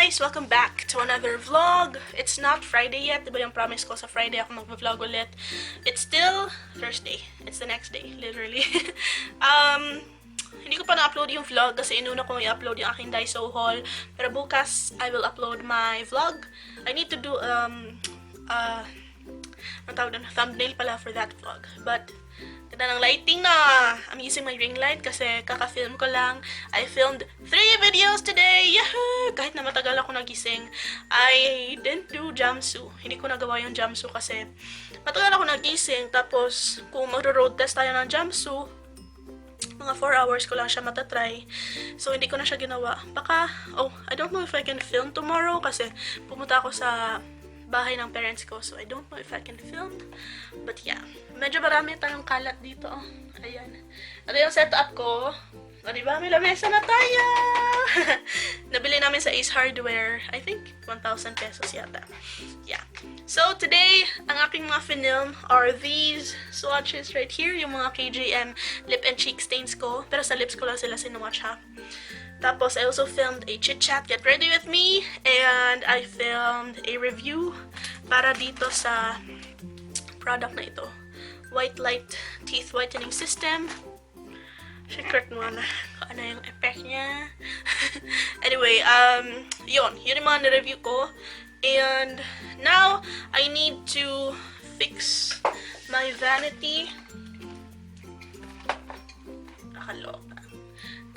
guys! Welcome back to another vlog. It's not Friday yet. Diba yung promise ko sa Friday ako mag-vlog ulit? It's still Thursday. It's the next day, literally. Hindi ko pa na-upload yung vlog kasi inuna kong i-upload yung aking Daiso haul. Pero bukas, I will upload my vlog. I need to do, thumbnail pala for that vlog. But, ganda ng lighting na! I'm using my ring light kasi kaka-film ko lang. I filmed 3 videos today! Yahoo! Kahit na matagal ako nagising, I didn't do jamsu. Hindi ko nagawa yung jamsu kasi matagal ako nagising. Tapos, kung magro-road test tayo ng jamsu, mga 4 hours ko lang siya matatry. So, hindi ko na siya ginawa. Baka, I don't know if I can film tomorrow kasi pumunta ako sa bahay ng parents ko. So, I don't know if I can film. But yeah. Medyo marami tayong kalat dito. Ayan. Ito yung setup ko. O, diba? May lamesa na tayo! Nabili namin sa Ace Hardware. I think 1,000 pesos yata. Yeah. So, today, ang aking mga film are these swatches right here. Yung mga KJM lip and cheek stains ko. Pero sa lips ko lang sila sinwatch, ha? Tapos, I also filmed a chit-chat, get ready with me, and I filmed a review para dito sa product na ito. White Light Teeth Whitening System. Secret mo na kung ano yung effect niya. Anyway, yun yung mga na-review ko. And now, I need to fix my vanity.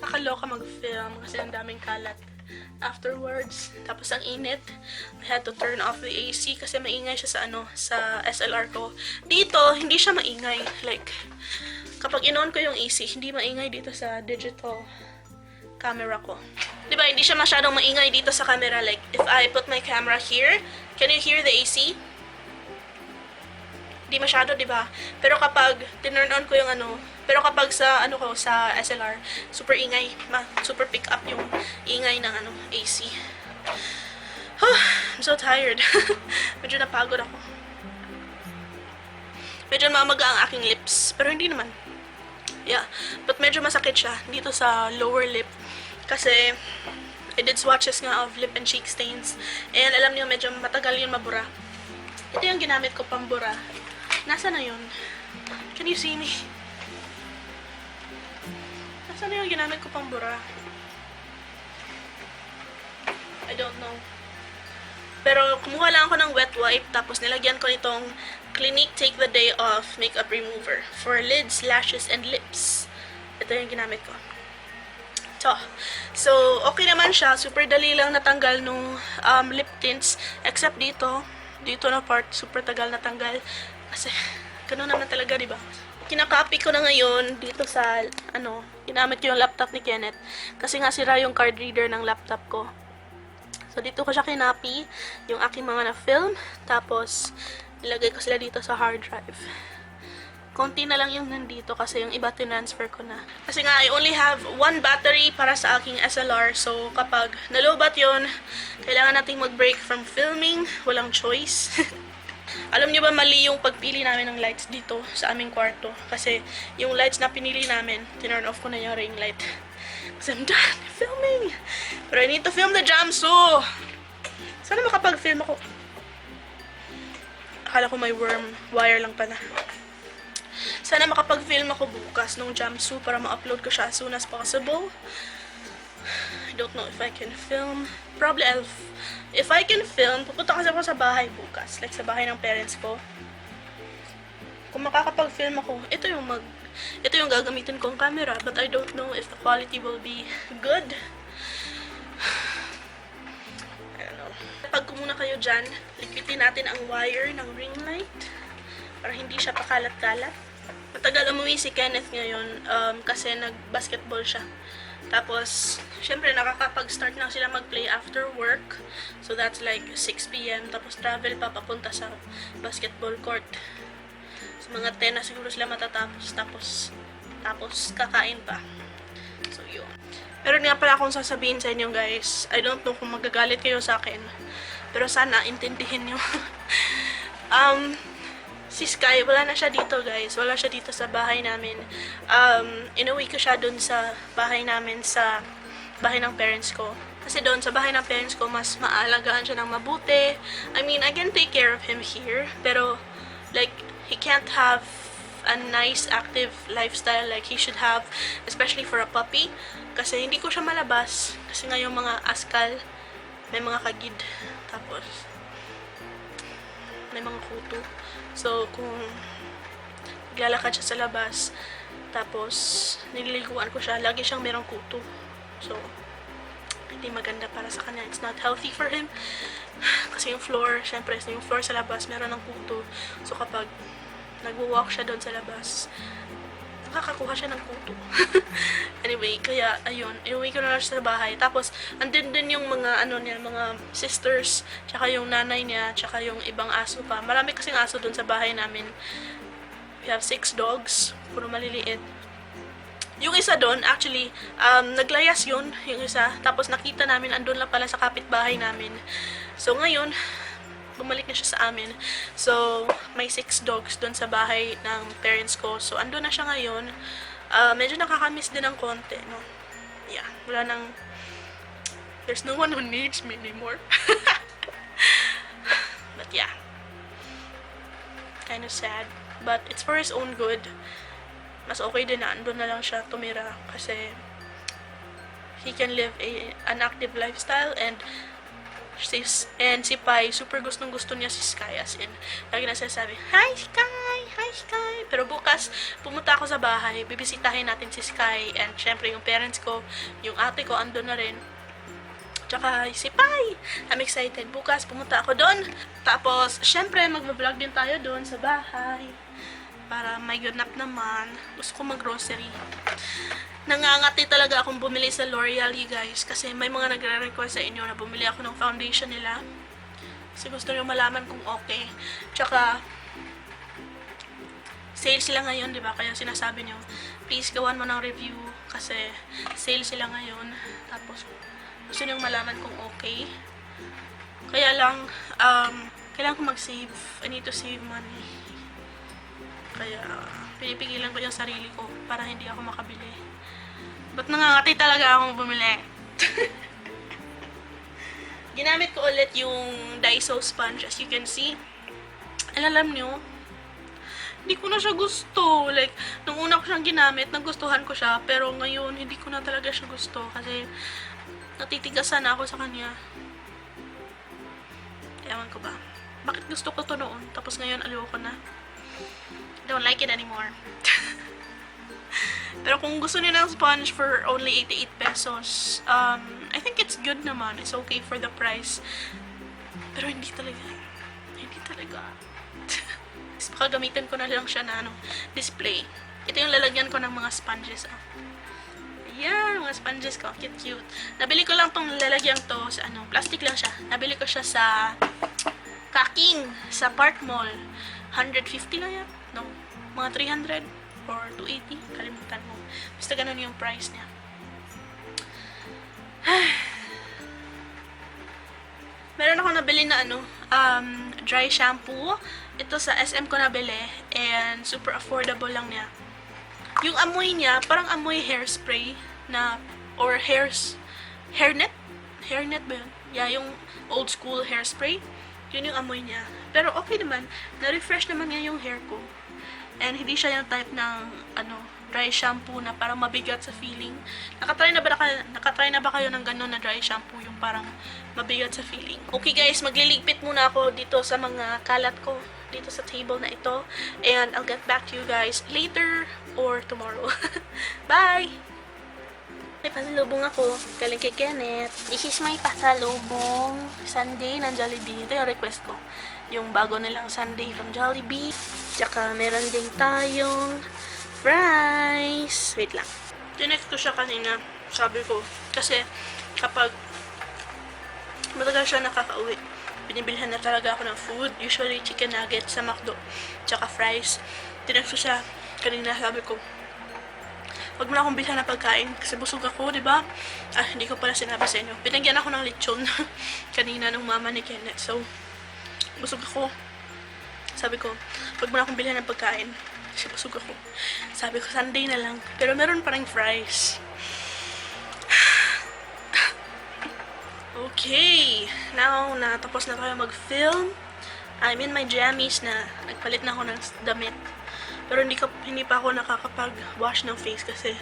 Kakaloka mag-film kasi ang daming kalat afterwards. Tapos ang init, I had to turn off the AC kasi maingay siya sa SLR ko. Dito, hindi siya maingay. Like, kapag in-on ko yung AC, hindi maingay dito sa digital camera ko. Diba, hindi siya masyadong maingay dito sa camera. Like, if I put my camera here, can you hear the AC? Hindi masyado, diba? Pero kapag tinurn on ko yung pero kapag sa sa SLR, super ingay, super pick up yung ingay ng AC. I'm so tired. Medyo napagod ako. Medyo mamaga ang aking lips, pero hindi naman. Yeah, but medyo masakit siya dito sa lower lip kasi I did swatches nga of lip and cheek stains. And alam niyo, medyo matagal yun mabura. Ito yung ginamit ko pambura. Nasa na yun? Can you see me? Nasa na yung ginamit ko pambura? I don't know. Pero kumuha lang ako ng wet wipe, tapos nilagyan ko nitong Clinique Take the Day Off Makeup Remover for lids, lashes, and lips. Ito yung ginamit ko. So, okay naman siya. Super dali lang natanggal nung lip tints. Except dito. Dito na part, super tagal natanggal. Kasi, gano'n naman talaga, diba? Kinakopy ko na ngayon dito sa, ginamit ko yung laptop ni Kenneth. Kasi nga sira yung card reader ng laptop ko. So, dito ko siya kinopy, yung aking mga na-film. Tapos, ilagay ko sila dito sa hard drive. Konti na lang yung nandito kasi yung iba tinransfer ko na. Kasi nga, I only have 1 battery para sa aking SLR. So, kapag nalobat yun, kailangan nating mag-break from filming. Walang choice. Alam niyo ba, mali yung pagpili namin ng lights dito sa aming kwarto. Kasi yung lights na pinili namin, tinurn off ko na yung ring light. Kasi I'm done filming. Pero I need to film the jamsu. Sana makapag-film ako. Akala ko may worm wire lang pala. Sana makapag-film ako bukas ng jamsu para ma-upload ko siya as soon as possible. I don't know if I can film. Probably if I can film, pupunta kasi ako sa bahay bukas. Like sa bahay ng parents ko. Kung makakapag-film ako, ito yung gagamitin kong camera. But I don't know if the quality will be good. I don't know. Pag muna kayo dyan, liquitin natin ang wire ng ring light. Para hindi siya pakalat-kalat. Matagal umuwi si Kenneth ngayon kasi nag-basketball siya. Tapos, syempre, nakakapag-start na sila mag-play after work. So, that's like 6 p.m. Tapos, travel pa papunta sa basketball court. So, mga 10 na siguro sila matatapos. Tapos kakain pa. So, yun. Pero nga pala akong sasabihin sa inyo, guys. I don't know kung magagalit kayo sa akin. Pero sana, intindihin nyo. Si Sky, wala na siya dito, guys. Wala siya dito sa bahay namin. Inuwi ko siya dun sa bahay namin, sa bahay ng parents ko. Kasi doon sa bahay ng parents ko, mas maalagaan siya ng mabuti. I mean, I can take care of him here, pero like, he can't have a nice active lifestyle like he should have, especially for a puppy. Kasi hindi ko siya malabas. Kasi nga yung mga askal, may mga kagid. Tapos, may mga kuto. So, kung naglalakad siya sa labas, tapos nililiguan ko siya, lagi siyang merong kuto. So, hindi maganda para sa kanya. It's not healthy for him. Kasi yung floor, syempre, yung floor sa labas, meron ng kuto. So, kapag nagwo-walk siya doon sa labas, nakakakuha siya ng kuto. Anyway, kaya, ayun, iuwi ko na lang siya sa bahay. Tapos, andun din yung mga, niya, mga sisters, tsaka yung nanay niya, tsaka yung ibang aso pa. Marami kasing aso doon sa bahay namin. We have 6 dogs, puro maliliit. Yung isa doon, actually, naglayas yun, yung isa. Tapos nakita namin, andun lang pala sa kapitbahay namin. So, ngayon, bumalik na siya sa amin. So, may 6 dogs doon sa bahay ng parents ko. So, andun na siya ngayon. Medyo nakakamiss din ng konti, no? Yeah, wala nang... There's no one who needs me anymore. But yeah. Kind of sad. But it's for his own good. Mas okay din na andun na lang siya tumira kasi he can live an active lifestyle and si Pai, super gusto niya si Sky, as in lagi na sinasabi, hi Sky, hi Sky. Pero bukas pumunta ako sa bahay, bibisitahin natin si Sky, and syempre yung parents ko, yung ate ko andun na rin, tsaka si Pai. I'm excited, bukas pumunta ako doon. Tapos syempre magbablog din tayo doon sa bahay para may ganap naman. Gusto ko mag-grocery. Nangangati talaga akong bumili sa L'Oreal, you guys. Kasi may mga nagre-request sa inyo na bumili ako ng foundation nila. Kasi gusto nyo malaman kung okay. Tsaka, sale sila ngayon, di ba? Kaya sinasabi nyo, please gawan mo ng review. Kasi, sale sila ngayon. Tapos, gusto nyo malaman kung okay. Kaya lang, kailangan ko mag-save. I need to save money. Kaya, pinipigilan ko yung sarili ko para hindi ako makabili. Ba't nangangati talaga akong bumili? Ginamit ko ulit yung Daiso sponge, as you can see. Alam nyo, hindi ko na siya gusto. Like, nung una ko siyang ginamit, nagustuhan ko siya. Pero ngayon, hindi ko na talaga siya gusto. Kasi, natitigasan na ako sa kanya. Ewan ko ba. Bakit gusto ko to noon? Tapos ngayon, ayoko na. Don't like it anymore. Pero kung gusto niyo ng sponge for only 88 pesos, I think it's good naman. It's okay for the price. Pero hindi talaga. Hindi talaga. Baka gamitin ko na lang siya na display. Ito yung lalagyan ko ng mga sponges. Ayan, mga sponges ko. Cute. Nabili ko lang tong lalagyan to sa plastic lang siya. Nabili ko siya sa Kaking, sa Park Mall. 150 lang yan. No, mga 300 or 280. Kalimutan mo. Basta ganun yung price niya. Meron ako nabili na dry shampoo. Ito sa SM ko nabili. And super affordable lang niya. Yung amoy niya, parang amoy hairspray na, or hairnet? Hairnet ba yun? Yeah, yung old school hairspray. Yun yung amoy niya. Pero okay naman. Na-refresh naman niya yung hair ko. And hindi siya yung type ng dry shampoo na parang mabigat sa feeling. Nakatry na ba kayo ng gano'n na dry shampoo yung parang mabigat sa feeling? Okay guys, magliligpit muna ako dito sa mga kalat ko dito sa table na ito. And I'll get back to you guys later or tomorrow. Bye! May pasalubong ako. Galing kay Kenneth. This is my pasalubong. Sundae ng Jollibee. Ito yung request ko. Yung bago nilang sundae from Jollibee. Tsaka meron din tayong fries. Wait lang. Tinext ko siya kanina. Sabi ko. Kasi kapag matagal siya nakakauwi, binibilhan na talaga ako ng food. Usually chicken nuggets sa McDo. Tsaka fries. Tinext ko siya kanina. Sabi ko, wag mo na akong bilhan ng pagkain kasi busog ako, di ba? Hindi ko pala sinabi sa inyo. Binagyan ako ng lechon kanina ng mama ni Kenneth. So, busog ako. Sabi ko, wag mo na akong bilhan ng pagkain kasi busog ako. Sabi ko, Sunday na lang. Pero meron pa ring fries. Okay, now na tapos na tayo mag-film. I'm in my jammies na. Nagpalit na ako ng damit. Pero hindi pa ako nakakapag-wash ng face kasi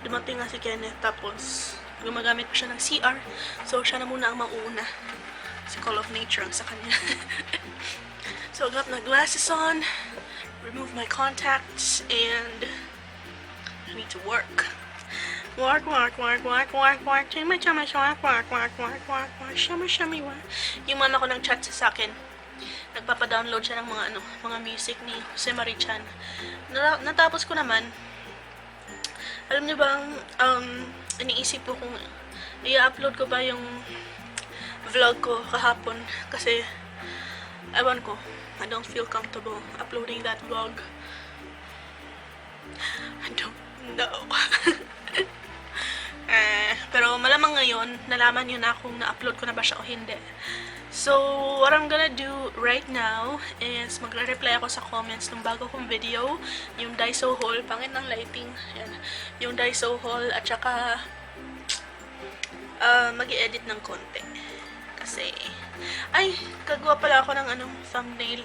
dumating nga si Kenneth. Tapos, gumagamit pa siya ng CR. So, siya na muna ang mauuna. Si Call of Nature ang sa kanya. So, I got my glasses on. Remove my contacts. And I need to work. Work. Chama, shami. Yung mama ko nang chat sa akin. Nagpapa-download siya ng mga music ni Jose Marichan. Natapos ko naman. Alam niyo bang, iniisip ko kung i-upload ko ba yung vlog ko kahapon. Kasi, ewan ko, I don't feel comfortable uploading that vlog. I don't know. Pero malamang ngayon, nalaman nyo na kung na-upload ko na ba siya o hindi. So, what I'm gonna do right now is magre-reply ako sa comments ng bago kong video, yung Daiso haul, pangit ng lighting, yan, yung Daiso haul, at saka mag-i-edit ng konti. Kasi, ay, kagawa pala ako ng thumbnail.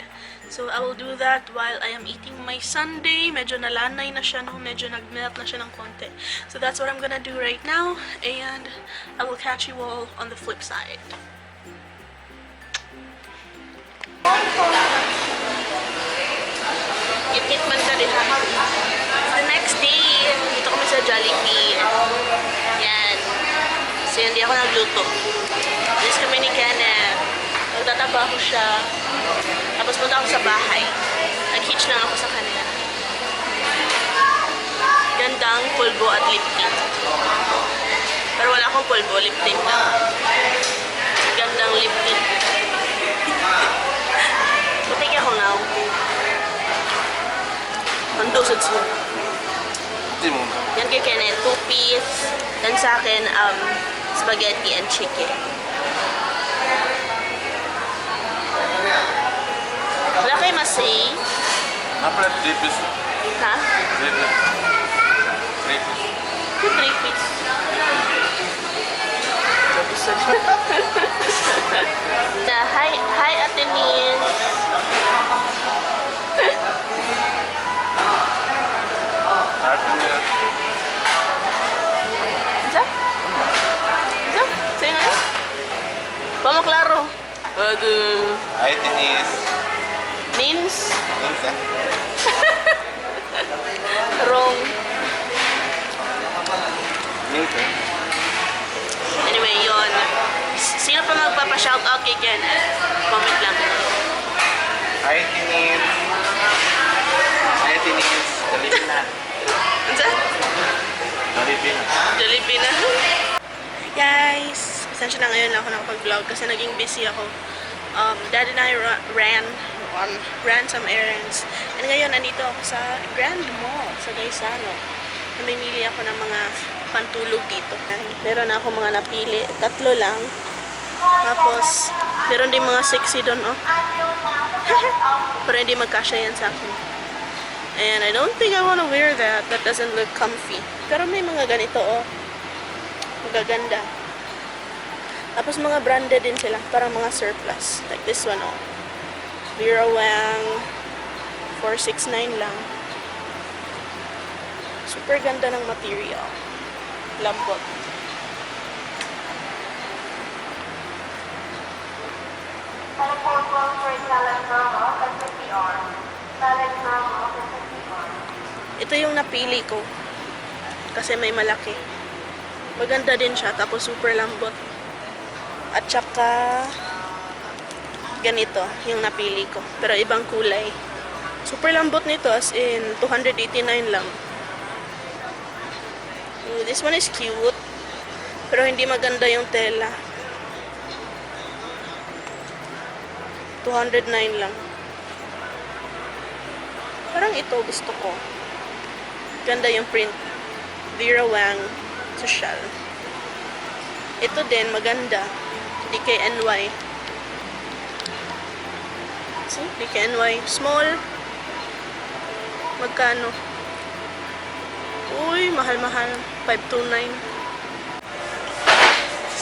So, I will do that while I am eating my sundae. Medyo nalanay na siya, no? Medyo nag-melt na siya ng konti. So, that's what I'm gonna do right now. And I will catch you all on the flip side. Git-git man ka diha. The next day, dito kami sa Jollibee. Yan. So, hindi ako nagluto. Alis kami ni Kenneth. Magtatabaho siya. Tapos punta ako sa bahay. Nag-hitch lang ako sa kanila. Gandang pulbo at lip tint. Pero wala akong pulbo, lip tint lang. Gandang lip tint. Butik ako now. Ang dosage mo. Yan kay Kenneth, 2 piece. Yan sa akin, spaghetti and chicken. Wala kayo masay? Apa 3 piece? Ha? 3 piece. 3 piece. 3 piece. Hi Ate Nin. Isa? Sa'yo na? Pamaklaro. Aduh. Hai Tinis. Nins? Nins ya? Wrong. Nins ya? Anyway, yun. Sino pa magpapa-shoutout kay Ken? Comment lang. Hai Tinis. Hai Tinis. Jollibee na. Ansa? Jollibee na. Jollibee na. Guys, pasensya na ngayon lang ako nakapag-vlog kasi naging busy ako. Dad and I ran some errands. And ngayon, nandito ako sa Grand Mall sa Gaisano. Namimili ako ng mga pantulog dito. Meron na ako mga napili. 3 lang. Tapos, meron din mga sexy doon, oh. Pero hindi magkasya yan sa akin. And I don't think I wanna wear that. That doesn't look comfy. Pero may mga ganito, oh. Magaganda. Tapos mga branded din sila. Parang mga surplus. Like this one, oh. Vera Wang. 469 lang. Super ganda ng material. Lambot. Ito yung napili ko. Kasi may malaki. Maganda din siya. Tapos super lambot. At saka ganito yung napili ko. Pero ibang kulay. Super lambot nito as in 289 lang. Ooh, this one is cute. Pero hindi maganda yung tela. 209 lang. Parang ito gusto ko. Ganda yung print. Vera Wang Social. Ito din maganda. DKNY. See? DKNY. Small. Magkano? Uy, mahal-mahal. 529.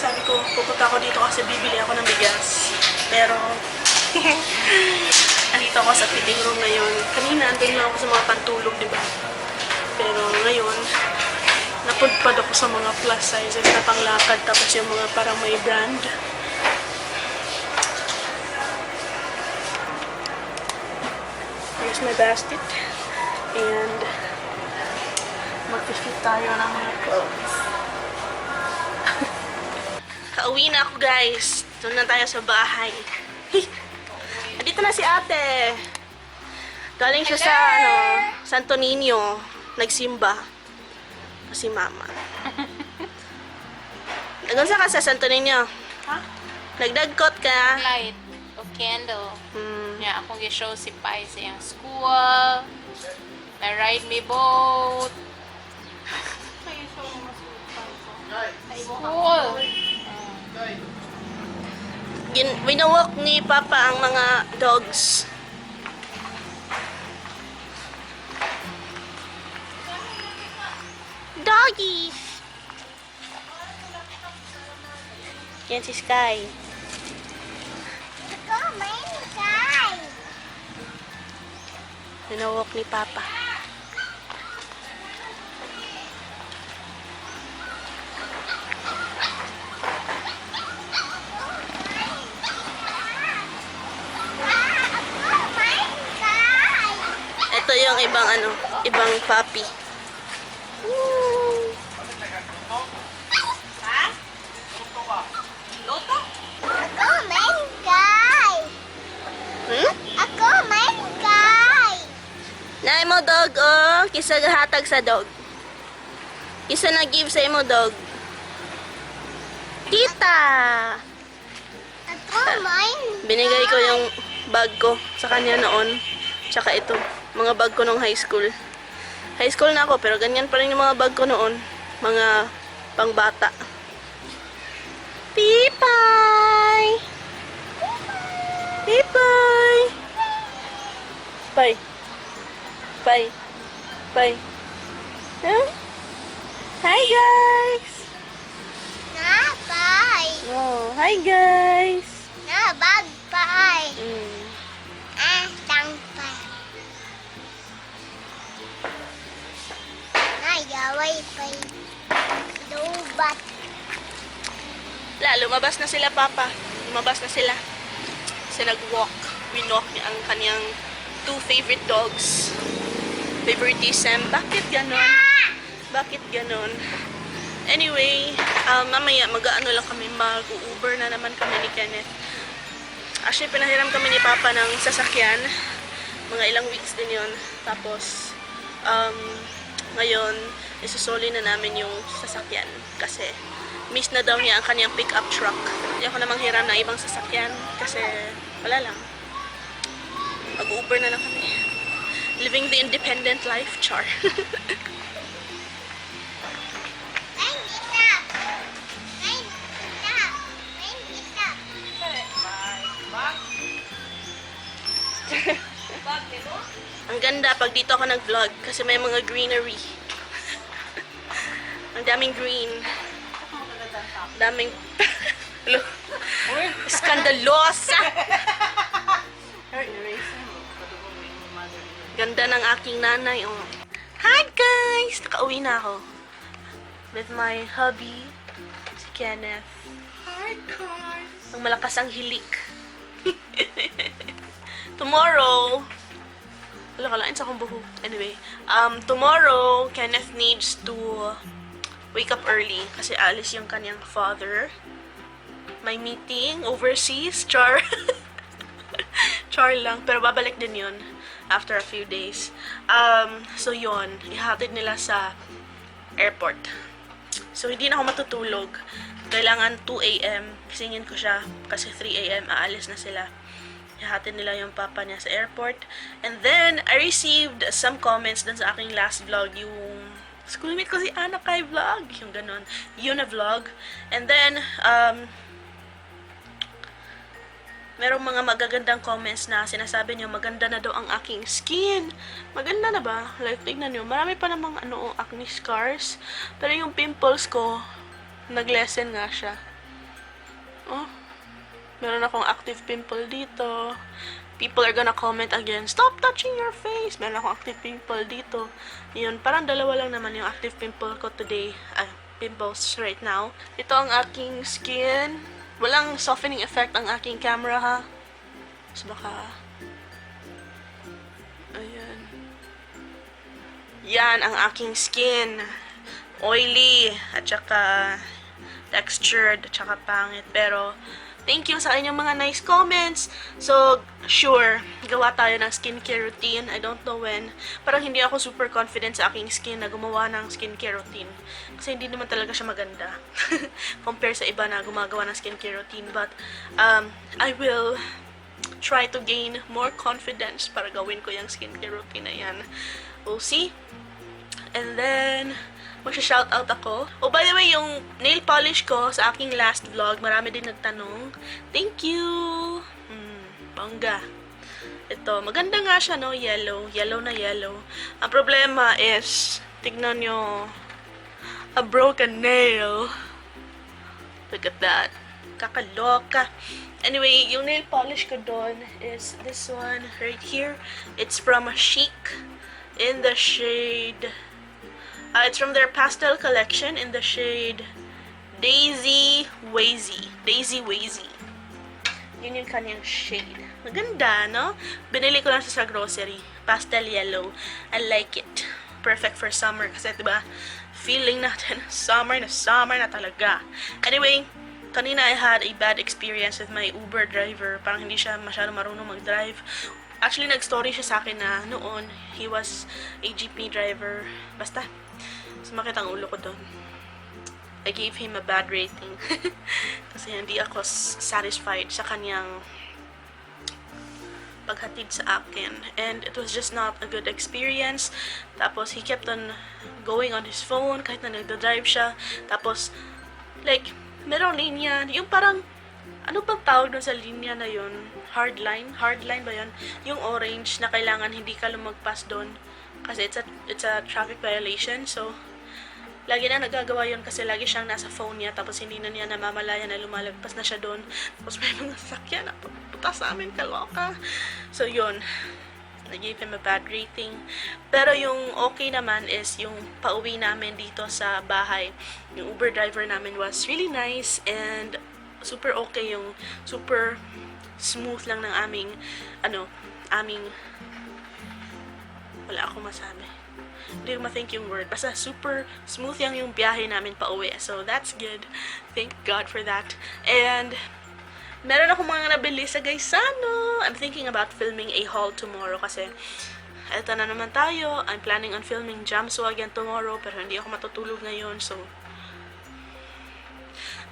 sabi ko, pupunta ako dito kasi bibili ako ng bigas. Pero, andito ako sa fitting room ngayon. Kanina, andun lang ako sa mga pantulog, di ba? Pero ngayon, napudpad ako sa mga plus sizes na panglakad, tapos yung mga parang may brand. Here's my basket. And, mag-fit tayo ng mga clothes. Kauwi na ako, guys. Doon na tayo sa bahay. Dito na si ate. Galing siya sa, Santo Niño. Nagsimba. Si mama. Nagunsa ka sa Santo Niño? Ha? Nagdagkot ka? Light of candle. Hmm. Nya akong gi-show si Pai sa iyang school. Na ride me boat. School. Winawalk ni Papa ang mga dogs. Doggies! Yan si Sky. Winawalk ni Papa. Ito yung ibang puppy. Hmm? Naay mo dog, oh. Kisa gahatag sa dog. Kisa nag-give sa imo dog. Tita! Binigay ko yung bag ko sa kanya noon. Tsaka ito, mga bag ko nung high school. High school na ako, pero ganyan pa rin yung mga bag ko noon. Mga pangbata. Pipay! Pipay! Pay! Pay! Pay! Huh? Hi, guys! Oh, hi, guys! Mm. Lumabas na sila, Papa. Lumabas na sila. Kasi nag-walk. Winalk niya ang kanyang two favorite dogs. Favoritism. Bakit ganon? Bakit ganon? Anyway, mamaya mag-ano lang kami, mag-Uber na naman kami ni Kenneth. Actually, pinahiram kami ni Papa ng sasakyan. Mga ilang weeks din yon. Tapos, ngayon, isusuli na namin yung sasakyan. Kasi, miss na daw niya ang kanyang pick-up truck. Hindi ako namang hiram ng ibang sasakyan. Kasi, wala lang. Mag-Uber na lang kami. Living the independent life, char. Ang ganda pag dito ako nag-vlog kasi may mga greenery. Ang daming green. Daming skandalosa. Ganda ng aking nanay. Oh. Hi guys! Nakauwi na ako. With my hubby, si Kenneth. Hi guys! Ang malakas ang hilik. Tomorrow, wala kalain sa akong buhok. Anyway, tomorrow, Kenneth needs to wake up early kasi alis yung kanyang father. May meeting overseas, char. Char lang, pero babalik din yun after a few days. So yun, ihatid nila sa airport. So hindi na ako matutulog. Kailangan 2 a.m. Kisingin ko siya kasi 3 a.m. aalis na sila. Ihatid nila yung papa niya sa airport. And then, I received some comments dun sa aking last vlog, yung schoolmate ko si Ana Kai vlog, yung ganun, yun na vlog. And then, merong mga magagandang comments na sinasabi niyo, maganda na daw ang aking skin. Maganda na ba? Like, tignan niyo, marami pa namang acne scars. Pero yung pimples ko, nag-lessen nga siya. Oh, meron akong active pimple dito. People are gonna comment again, stop touching your face. Meron akong active pimple dito. Yun, parang dalawa lang naman yung active pimple ko today. Pimples right now. Ito ang aking skin. Walang softening effect ang aking camera, ha. So, baka... Ayan. Yan ang aking skin. Oily. At saka textured. At saka pangit. Pero, thank you sa inyong mga nice comments. So, sure, gawa tayo ng skincare routine. I don't know when. Parang hindi ako super confident sa aking skin na gumawa ng skincare routine. Kasi hindi naman talaga siya maganda. Compare sa iba na gumagawa ng skincare routine. But, I will try to gain more confidence para gawin ko yung skincare routine na yan. We'll see. And then, magsha-shoutout ako. Oh, by the way, yung nail polish ko sa aking last vlog, marami din nagtanong. Thank you! Bongga. Ito, maganda nga siya, no? Yellow. Yellow na yellow. Ang problema is, tignan nyo, a broken nail. Look at that. Kakaloka. Anyway, yung nail polish ko doon is this one right here. It's from Chic in the shade... it's from their pastel collection in the shade Daisy Wazy. Daisy Wazy. Yun yung kanyang shade. Maganda, no? Binili ko lang siya sa grocery. Pastel yellow. I like it. Perfect for summer. Kasi, diba, feeling natin, summer na talaga. Anyway, kanina I had a bad experience with my Uber driver. Parang hindi siya masyadong marunong mag-drive. Actually, nag-story siya sa akin na noon, he was a jeepney driver. Basta, sumakit ang ulo ko doon. I gave him a bad rating. Kasi hindi ako satisfied sa kanyang paghatid sa akin. And it was just not a good experience. Tapos, he kept on going on his phone kahit na nagda-drive siya. Tapos, like, merong linya. Yung parang, ano bang tawag doon sa linya na yun? Hardline? Hardline ba yun? Yung orange na kailangan hindi ka lumagpas doon. Kasi it's a traffic violation. So, lagi na nagagawa yun kasi lagi siyang nasa phone niya. Tapos hindi na niya namamalayan na lumalagpas na siya doon. Tapos may mga sasakyan na pupunta sa amin, kaloka. So, yun. I gave him a bad rating. Pero yung okay naman is yung pauwi namin dito sa bahay. Yung Uber driver namin was really nice and super okay, yung super smooth lang ng aming wala akong masabi. Hindi ko ma-think yung word. Basta super smooth yung biyahe namin pa uwi. So that's good. Thank God for that. And meron akong mga nabili sa Gaisano. I'm thinking about filming a haul tomorrow kasi eto na naman tayo. I'm planning on filming Jamso again tomorrow pero hindi ako matutulog ngayon. So,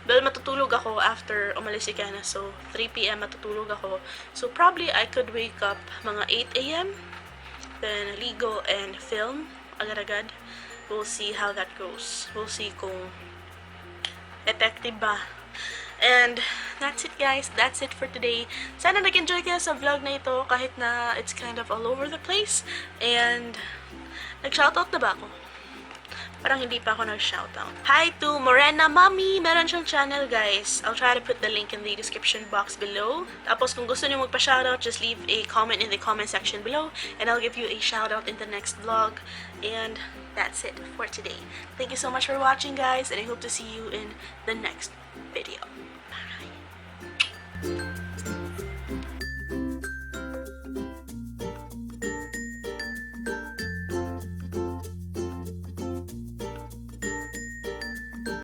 well, matutulog ako after umalis si Kena. So, 3 p.m. matutulog ako. So, probably I could wake up mga 8 a.m. Then, ligo and film agad-agad. We'll see how that goes. We'll see kung effective ba. And that's it, guys. That's it for today. Sana nag-enjoy kayo sa vlog na ito kahit na it's kind of all over the place. And nag-shoutout na ba ako? Parang hindi pa ako nag-shoutout. Hi to Morena Mommy! Meron siyang channel, guys. I'll try to put the link in the description box below. Tapos kung gusto niyo magpa-shoutout, just leave a comment in the comment section below. And I'll give you a shoutout in the next vlog. And that's it for today. Thank you so much for watching, guys. And I hope to see you in the next video.